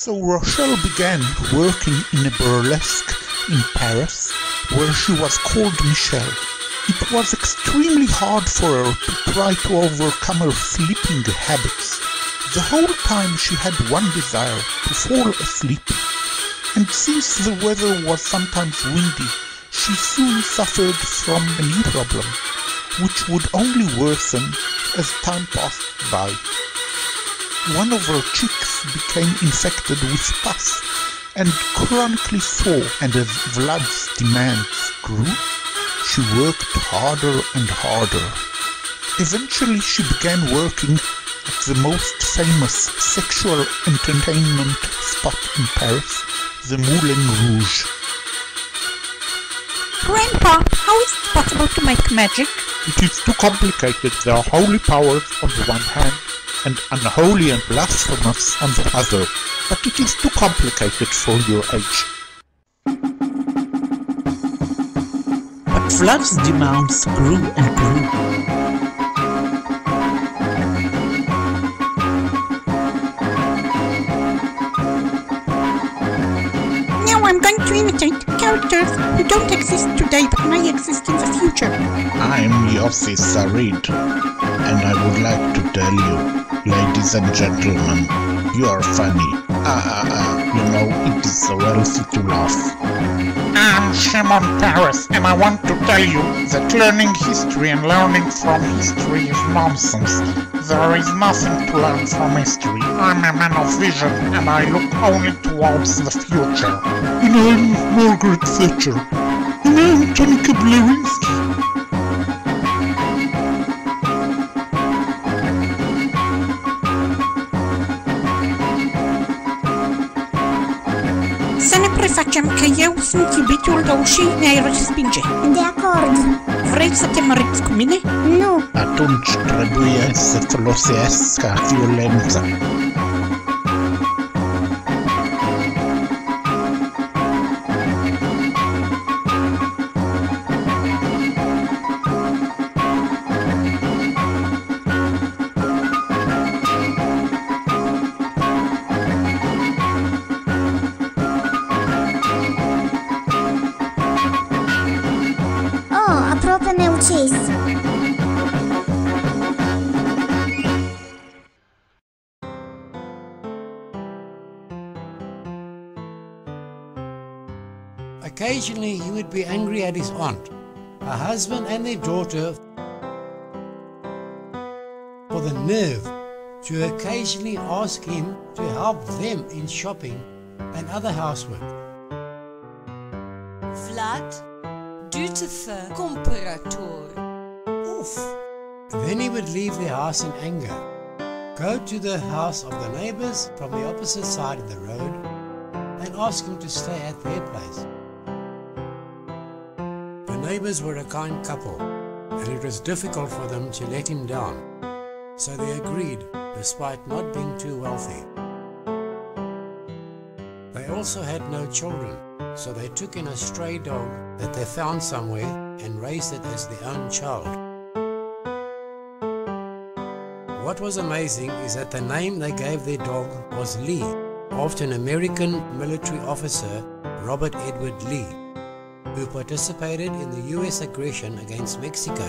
So Rochelle began working in a burlesque in Paris, where she was called Michelle. It was extremely hard for her to try to overcome her sleeping habits. The whole time she had one desire, to fall asleep. And since the weather was sometimes windy, she soon suffered from a knee problem, which would only worsen as time passed by. One of her cheeks became infected with pus and chronically sore, and as Vlad's demands grew, she worked harder and harder. Eventually she began working at the most famous sexual entertainment spot in Paris, the Moulin Rouge. Grandpa, how is it possible to make magic? It is too complicated. There are holy powers on the one hand and unholy and blasphemous on the other, but it is too complicated for your age. But Vlad's demands grew and grew. Now I'm going to imitate characters who don't exist today but may exist in the future. I'm Yossi Sarid, and I would like to tell you, ladies and gentlemen, you are funny. You know, it is so healthy to laugh. I'm Shimon Paris, and I want to tell you that learning history and learning from history is nonsense. There is nothing to learn from history. I'm a man of vision, and I look only towards the future. And I'm Margaret Thatcher. And I'm Tonika Blerinsky. Să ne prefacem că eu sunt iubitul tău și ne-ai respinge. De acord. Vrei să te măriți cu mine? Nu. Atunci trebuie să folosească violența. Aproape mi-a ucis. Occasionally he would be angry at his aunt, her husband and their daughter for the nerve to occasionally ask him to help them in shopping and other housework. Vlad, dutiful comparator. Oof! Then he would leave the house in anger, go to the house of the neighbors from the opposite side of the road and ask him to stay at their place. The neighbors were a kind couple, and it was difficult for them to let him down, so they agreed despite not being too wealthy. They also had no children, so they took in a stray dog that they found somewhere and raised it as their own child. What was amazing is that the name they gave their dog was Lee, after an American military officer, Robert Edward Lee, who participated in the US aggression against Mexico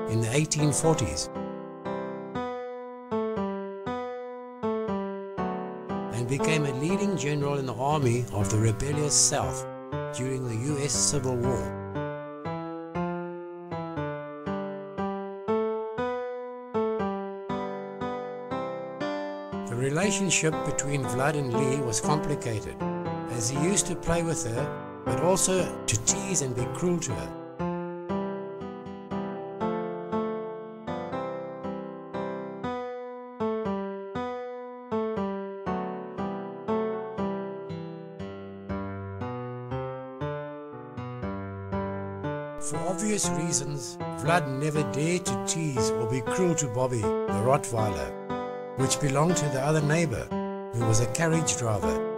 in the 1840s and became a leading general in the army of the rebellious South during the US Civil War. The relationship between Vlad and Lee was complicated, as he used to play with her, but also to tease and be cruel to her. For obvious reasons, Vlad never dared to tease or be cruel to Bobby, the Rottweiler, which belonged to the other neighbor, who was a carriage driver.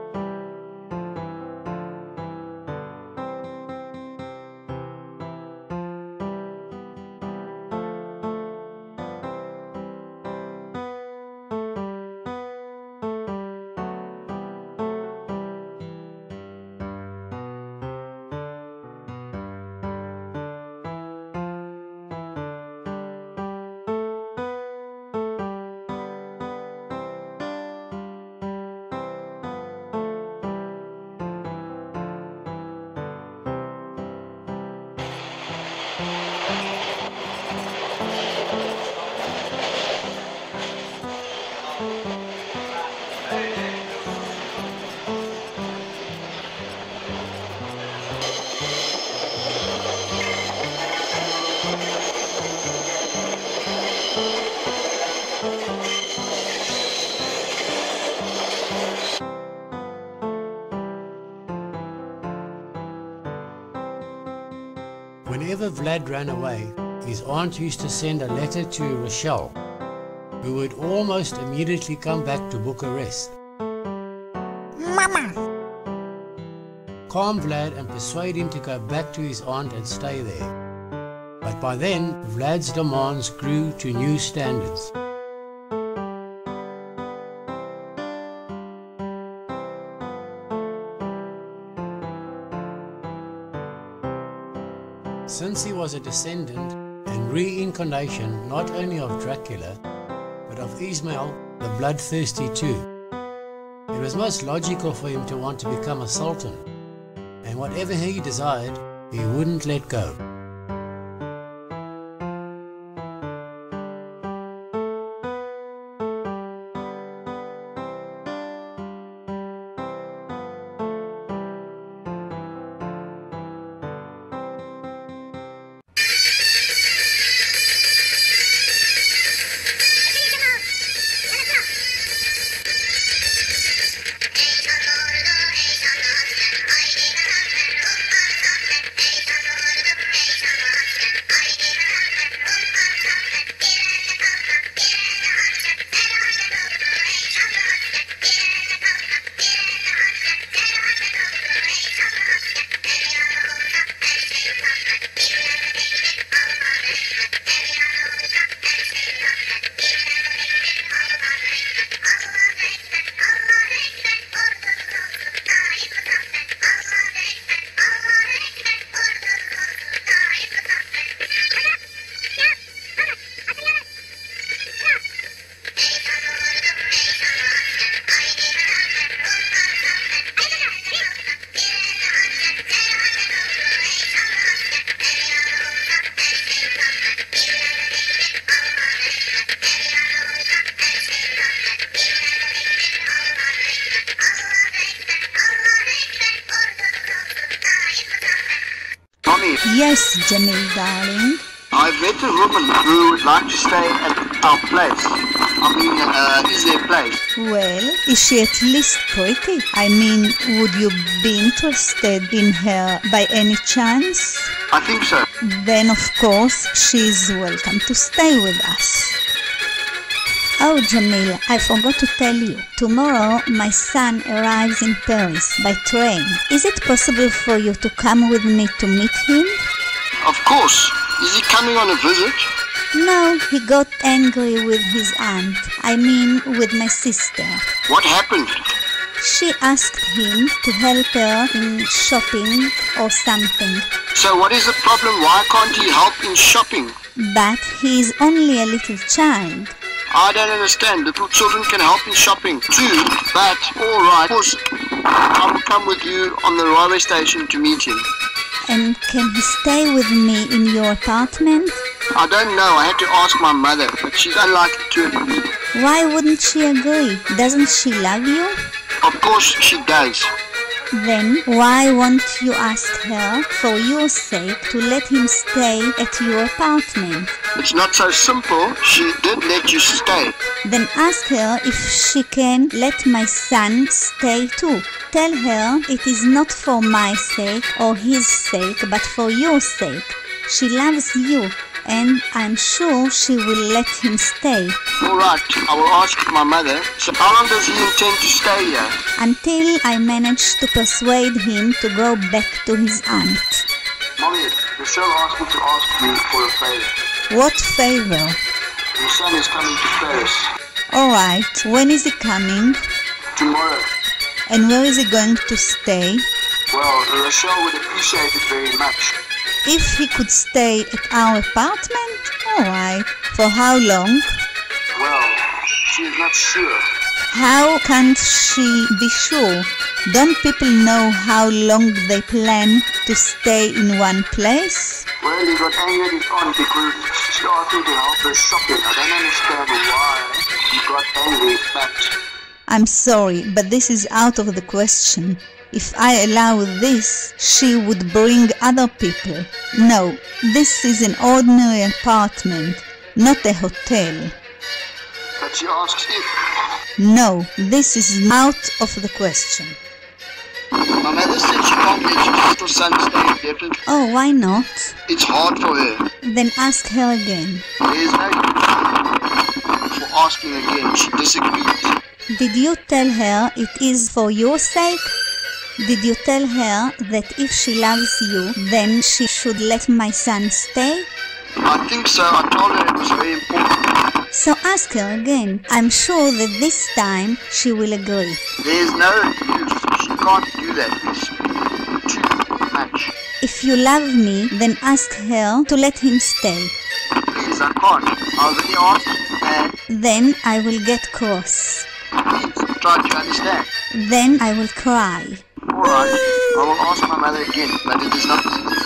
Whenever Vlad ran away, his aunt used to send a letter to Rochelle, who would almost immediately come back to Bucharest. Mama! Calm Vlad and persuade him to go back to his aunt and stay there. But by then, Vlad's demands grew to new standards. Since he was a descendant and reincarnation not only of Dracula, but of Ismail the Bloodthirsty too, it was most logical for him to want to become a sultan, and whatever he desired, he wouldn't let go. Yes, Jamil, darling. I've met a woman who would like to stay at our place. Is there a place? Well, is she at least pretty? I mean, would you be interested in her by any chance? I think so. Then, of course, she's welcome to stay with us. Oh, Jamil, I forgot to tell you. Tomorrow, my son arrives in Paris by train. Is it possible for you to come with me to meet him? Of course. Is he coming on a visit? No, he got angry with his aunt. I mean, with my sister. What happened? She asked him to help her in shopping or something. So what is the problem? Why can't he help in shopping? But he is only a little child. I don't understand. Little children can help in shopping too, but alright. Of course, I will come with you on the railway station to meet him. And can he stay with me in your apartment? I don't know. I had to ask my mother, but she's unlikely to agree. Why wouldn't she agree? Doesn't she love you? Of course she does. Then why won't you ask her, for your sake, to let him stay at your apartment? It's not so simple. She did let you stay. Then ask her if she can let my son stay too. Tell her it is not for my sake or his sake, but for your sake. She loves you, and I'm sure she will let him stay. Alright, I will ask my mother. So how long does he intend to stay here? Until I manage to persuade him to go back to his aunt. Mommy, Michelle asked me to ask you for a favor. What favor? Your son is coming to Paris. Alright, when is he coming? Tomorrow. And where is he going to stay? Well, Rochelle would appreciate it very much. If he could stay at our apartment? Alright. For how long? Well, she's not sure. How can't she be sure? Don't people know how long they plan to stay in one place? Well, he got angry at his aunt because she asked him to help her shopping. I don't understand why he got angry, but... I'm sorry, but this is out of the question. If I allow this, she would bring other people. No, this is an ordinary apartment, not a hotel. But she asks if... No, this is out of the question. My mother said she can't let your sister's son stay indefinitely. Oh, why not? It's hard for her. Then ask her again. There's no use for asking again. She disagrees. Did you tell her it is for your sake? Did you tell her that if she loves you, then she should let my son stay? I think so. I told her it was very important. So ask her again. I'm sure that this time she will agree. There's no use. She can't do that. It's too much. If you love me, then ask her to let him stay. Please, I can't. I already asked and Then I will get cross. please try to understand. Then I will cry. Alright, I will ask my mother again, but it is not easy.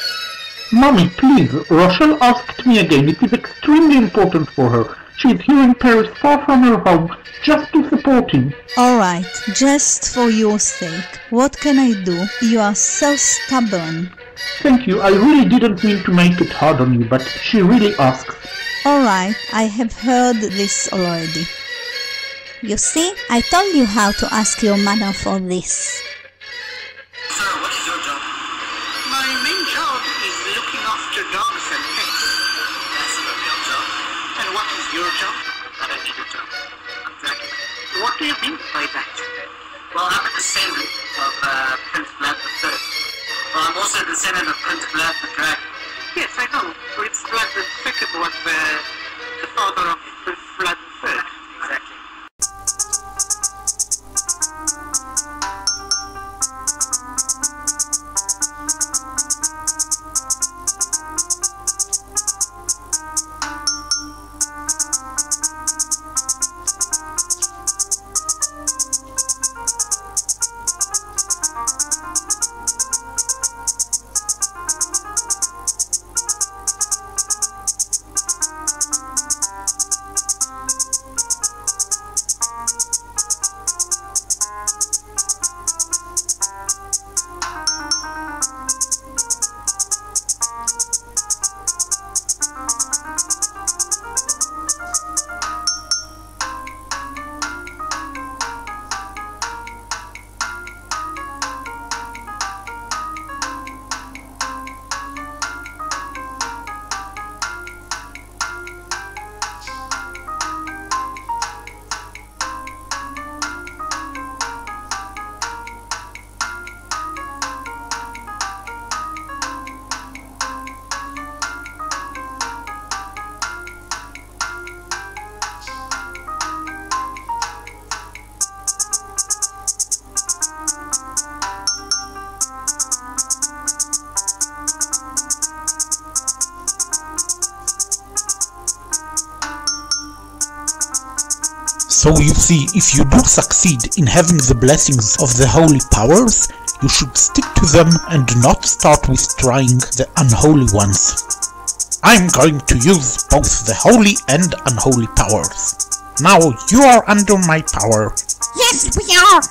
Mommy, please, Rochelle asked me again. It is extremely important for her. She is here in Paris, far from her home, just to support him. Alright, just for your sake. What can I do? You are so stubborn. Thank you. I really didn't mean to make it hard on you, but she really asks. Alright, I have heard this already. You see, I told you how to ask your mother for this. Sir, what is your job? My main job is looking after dogs and pets. That's a real job. And what is your job? I don't need a job. I'm Dracula. What do you mean by that? Well, I'm a descendant of Prince Vlad III. Well, I'm also a descendant of Prince Vlad the Dragon. Yes, I know. Prince Vlad II was the father of Prince Vlad III. Exactly. So you see, if you do succeed in having the blessings of the holy powers, you should stick to them and not start with trying the unholy ones. I'm going to use both the holy and unholy powers. Now you are under my power. Yes, we are!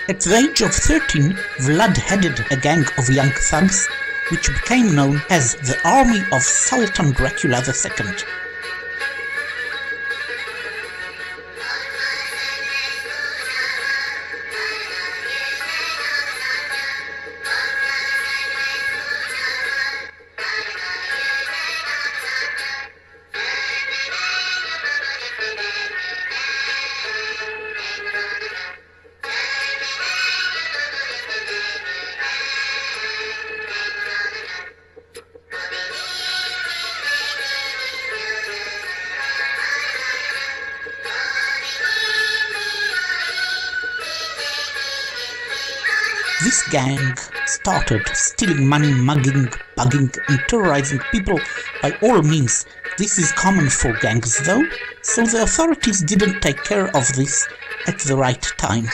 At the age of 13, Vlad headed a gang of young thugs, which became known as the Army of Sultan Dracula II. This gang started stealing money, mugging, bugging and terrorizing people by all means. This is common for gangs though, so the authorities didn't take care of this at the right time.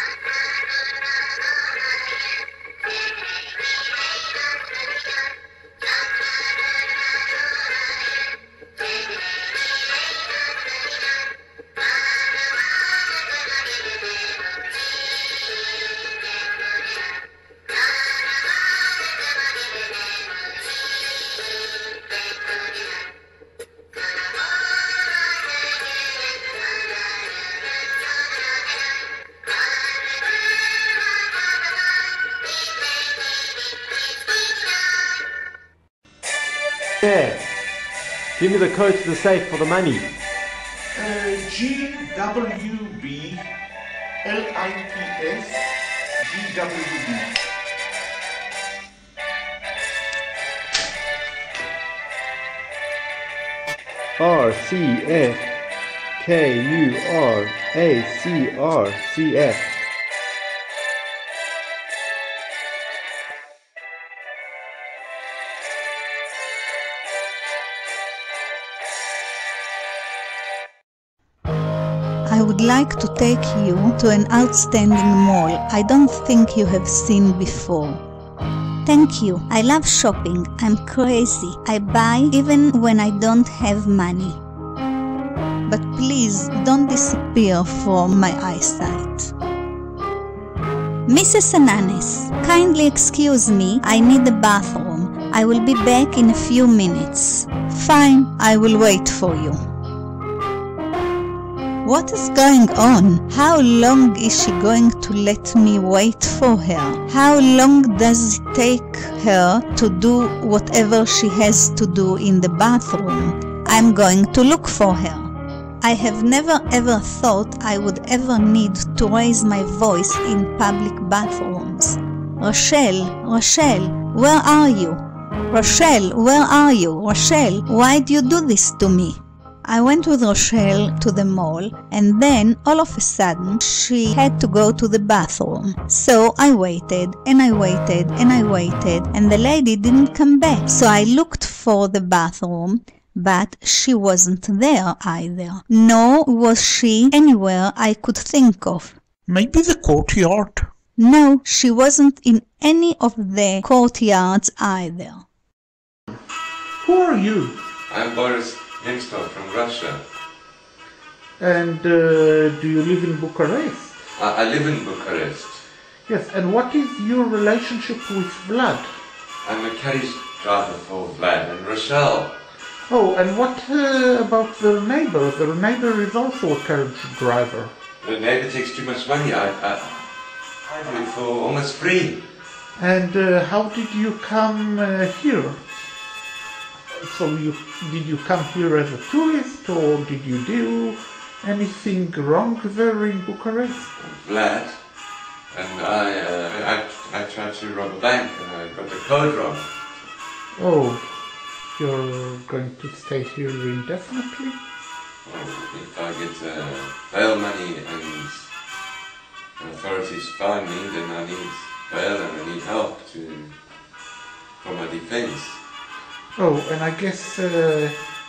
there. Give me the code to the safe for the money. GWB LIPS GWB. RCF KURACRCF. I would like to take you to an outstanding mall I don't think you have seen before. Thank you. I love shopping. I'm crazy. I buy even when I don't have money. But please don't disappear from my eyesight. Mrs. Ananis, kindly excuse me. I need the bathroom. I will be back in a few minutes. Fine, I will wait for you. What is going on? How long is she going to let me wait for her? How long does it take her to do whatever she has to do in the bathroom? I'm going to look for her. I have never ever thought I would ever need to raise my voice in public bathrooms. Rochelle, Rochelle, where are you? Rochelle, where are you? Rochelle, why do you do this to me? I went with Rochelle to the mall, and then all of a sudden she had to go to the bathroom. So I waited and I waited and I waited, and the lady didn't come back. So I looked for the bathroom, but she wasn't there either. Nor was she anywhere I could think of. Maybe the courtyard? No, she wasn't in any of the courtyards either. Who are you? I'm Boris Hemstorff from Russia. And do you live in Bucharest? I live in Bucharest. Yes, and what is your relationship with Vlad? I'm a carriage driver for Vlad and Rochelle. Oh, and what about the neighbor? The neighbor is also a carriage driver. The neighbor takes too much money. I do it for almost free. And how did you come here? So did you come here as a tourist, or did you do anything wrong there in Bucharest? Vlad and I tried to rob a bank and I got the code wrong. Oh, you're going to stay here indefinitely? Well, if I get bail money and authorities find me, then I need bail and I need help for my defense. Oh, and I guess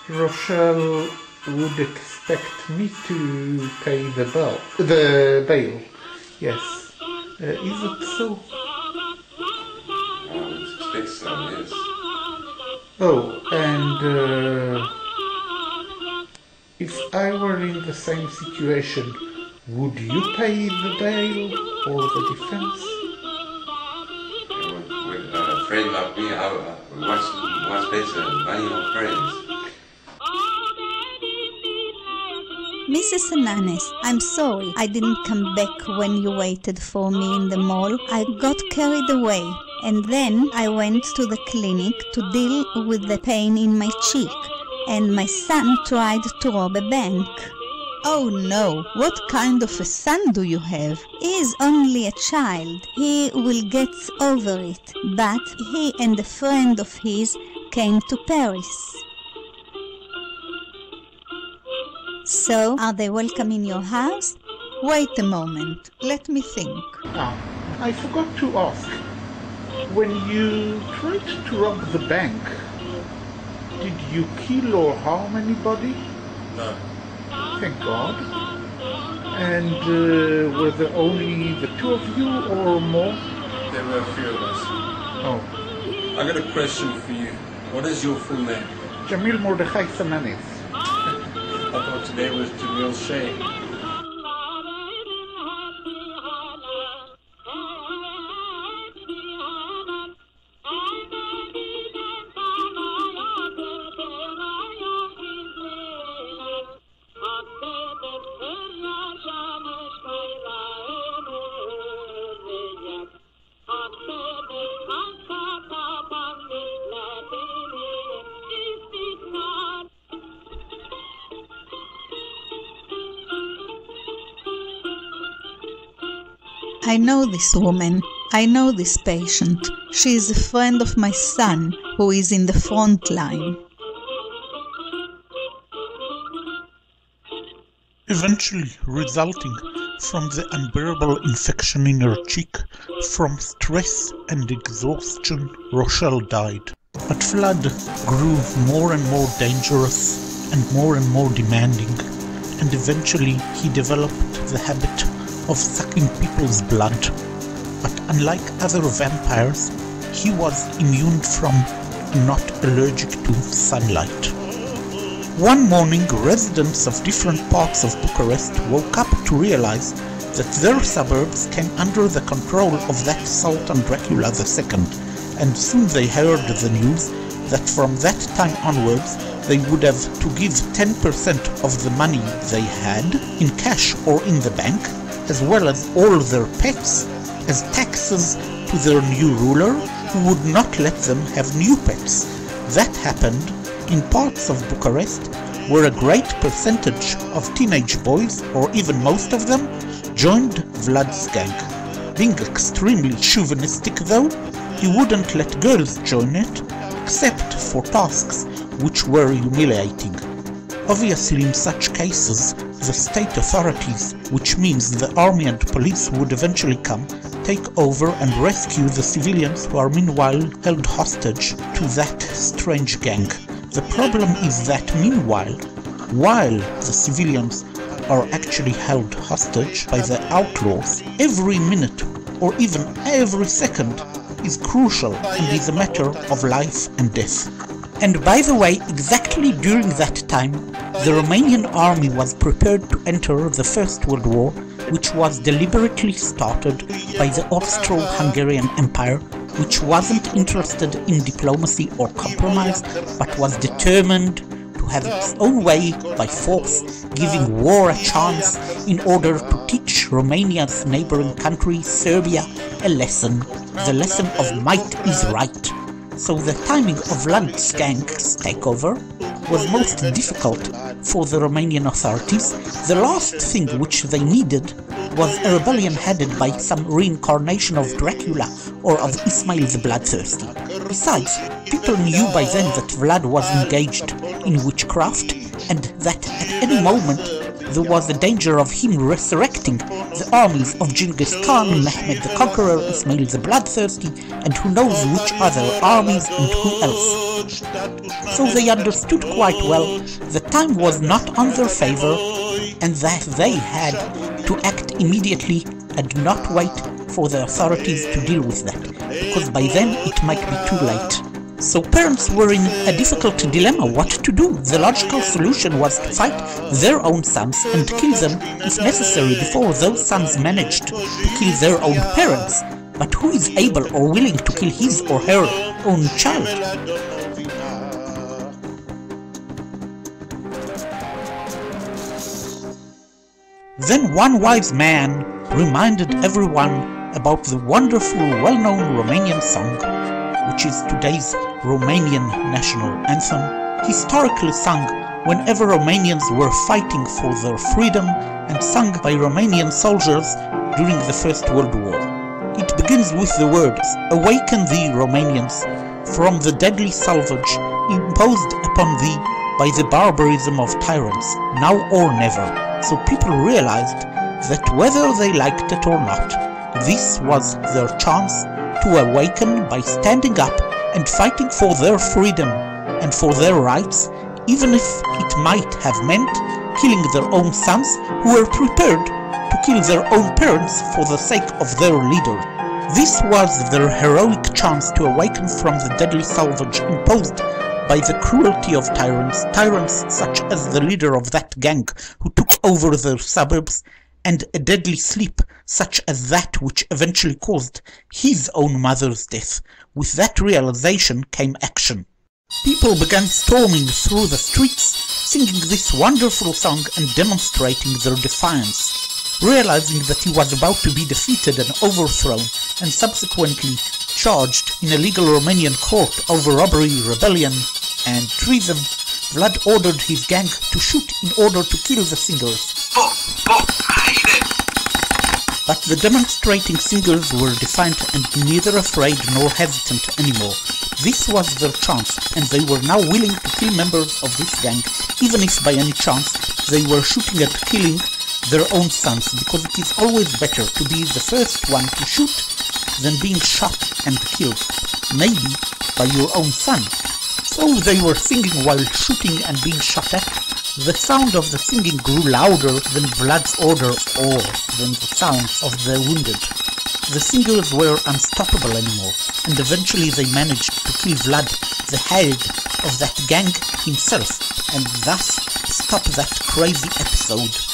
Rochelle would expect me to pay the bail. Yes. Is it so? I would expect so, yes. Oh, and if I were in the same situation, would you pay the bail or the defense? With a friend like me, what's better, money or friends? Mrs. Ananis, I'm sorry I didn't come back when you waited for me in the mall. I got carried away, and then I went to the clinic to deal with the pain in my cheek, and my son tried to rob a bank. Oh no, what kind of a son do you have? He is only a child. He will get over it, but he and a friend of his came to Paris. So, are they welcome in your house? Wait a moment, let me think. I forgot to ask. When you tried to rob the bank, did you kill or harm anybody? No. Thank God. And were there only the two of you or more? There were a few of us. Oh. I got a question for you. What is your full name? Jamil Mordechai Sananis. I thought today was Jamil Sheikh. I know this woman. I know this patient. She is a friend of my son, who is in the front line. Eventually resulting from the unbearable infection in her cheek. From stress and exhaustion, Rochelle died. But Vlad grew more and more dangerous and more demanding, and eventually he developed the habit of sucking people's blood. But unlike other vampires, he was immune from and not allergic to sunlight. One morning, residents of different parts of Bucharest woke up to realize that their suburbs came under the control of that Sultan Dracula II, and soon they heard the news that from that time onwards they would have to give 10% of the money they had in cash or in the bank, as well as all their pets, as taxes to their new ruler, who would not let them have new pets. That happened in parts of Bucharest where a great percentage of teenage boys, or even most of them, joined Vlad's gang. Being extremely chauvinistic though, he wouldn't let girls join it, except for tasks which were humiliating. Obviously, in such cases, the state authorities, which means the army and police, would eventually come, take over and rescue the civilians who are meanwhile held hostage to that strange gang. The problem is that meanwhile, while the civilians are actually held hostage by the outlaws, every minute or even every second is crucial and is a matter of life and death. And by the way, exactly during that time, the Romanian army was prepared to enter the First World War, which was deliberately started by the Austro-Hungarian Empire, which wasn't interested in diplomacy or compromise, but was determined to have its own way by force, giving war a chance in order to teach Romania's neighboring country, Serbia, a lesson. The lesson of might is right. So the timing of Vlad's gang's takeover was most difficult for the Romanian authorities. The last thing which they needed was a rebellion headed by some reincarnation of Dracula or of Ismail the Bloodthirsty. Besides, people knew by then that Vlad was engaged in witchcraft, and that at any moment there was a danger of him resurrecting the armies of Genghis Khan, Mehmed the Conqueror, Ismail the Bloodthirsty, and who knows which other armies and who else. So they understood quite well that time was not on their favor, and that they had to act immediately and not wait for the authorities to deal with that, because by then it might be too late. So parents were in a difficult dilemma what to do. The logical solution was to fight their own sons and kill them if necessary before those sons managed to kill their own parents. But who is able or willing to kill his or her own child? Then one wise man reminded everyone about the wonderful, well-known Romanian song, which is today's Romanian national anthem, historically sung whenever Romanians were fighting for their freedom and sung by Romanian soldiers during the First World War. It begins with the words, "Awaken thee, Romanians, from the deadly salvage imposed upon thee by the barbarism of tyrants, now or never." So people realized that whether they liked it or not, this was their chance to awaken by standing up and fighting for their freedom and for their rights, even if it might have meant killing their own sons who were prepared to kill their own parents for the sake of their leader. This was their heroic chance to awaken from the deadly salvage imposed by the cruelty of tyrants such as the leader of that gang who took over their suburbs, and a deadly sleep such as that which eventually caused his own mother's death. With that realization came action. People began storming through the streets, singing this wonderful song and demonstrating their defiance. Realizing that he was about to be defeated and overthrown, and subsequently charged in a legal Romanian court over robbery, rebellion, and treason, Vlad ordered his gang to shoot in order to kill the singers. But the demonstrating singers were defiant and neither afraid nor hesitant anymore. This was their chance, and they were now willing to kill members of this gang, even if by any chance they were shooting at killing their own sons, because it is always better to be the first one to shoot than being shot and killed, maybe by your own son. So they were singing while shooting and being shot at. The sound of the singing grew louder than Vlad's order or than the sounds of the wounded. The singers were unstoppable anymore, and eventually they managed to kill Vlad, the head of that gang himself, and thus stop that crazy episode.